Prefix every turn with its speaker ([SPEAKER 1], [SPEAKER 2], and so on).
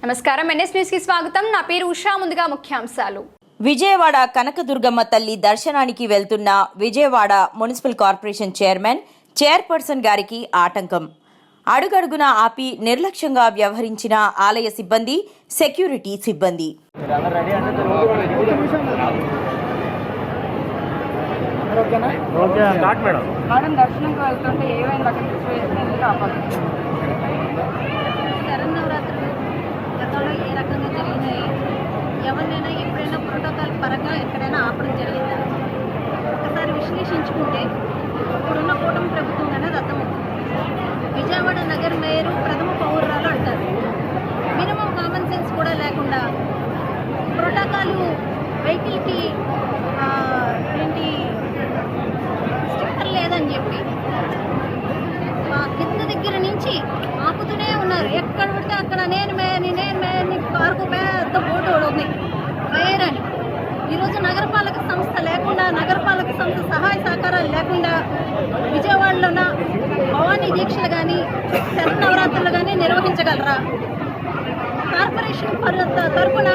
[SPEAKER 1] నమస్కారం, NS news కి స్వాగతం. నా పేరు ఉషా. ముందుగా ముఖ్యాంశాలు.
[SPEAKER 2] విజయవాడ కనకదుర్గమ్మ తల్లి దర్శనానికి వెళ్తున్న విజయవాడ మున్సిపల్ కార్పొరేషన్ చైర్పర్సన్ గారికి ఆటంకం. అడుగడుగున ఆపి నిర్లక్ష్యంగా వ్యవహరించిన ఆలయ సిబ్బంది, సెక్యూరిటీ సిబ్బంది.
[SPEAKER 3] దర్శనంకి వెళ్తుంటే ఏమైంది అక్కడ సిచ్యువేషన్ ఎందుకు ఆపాలి?
[SPEAKER 4] శరన్నవరాత్రులు గతంలో ఏ రకంగా జరిగినాయి, ఎవరినైనా ఎప్పుడైనా ప్రోటోకాల్ పరంగా ఎక్కడైనా ఆపడం జరిగిందా ఒకసారి విశ్లేషించుకుంటే ఇప్పుడున్న కూటమి ప్రభుత్వం అనేది అర్థమవుతుంది. విజయవాడ నగర మేయరు ప్రథమ పౌరురాలు అంటారు. మినిమం కామన్ సెన్స్ కూడా లేకుండా ప్రోటోకాల్ వెహికల్కి ఏంటి స్టిక్కర్ లేదని చెప్పి కింద దగ్గర నుంచి ఆపుతూనే ఉన్నారు. ఎక్కడ పడితే అక్కడ నేను మేయర్ని కారుకు పెద్ద బోర్డు ఉంది మేయర్ అని. ఈరోజు నగరపాలక సంస్థ లేకుండా, నగరపాలక సంస్థ సహాయ సహకారాలు లేకుండా విజయవాడలోన భవానీ దీక్షలు కానీ శరన్నవరాత్రులు కానీ నిర్వహించగలరా? కార్పొరేషన్ తరఫున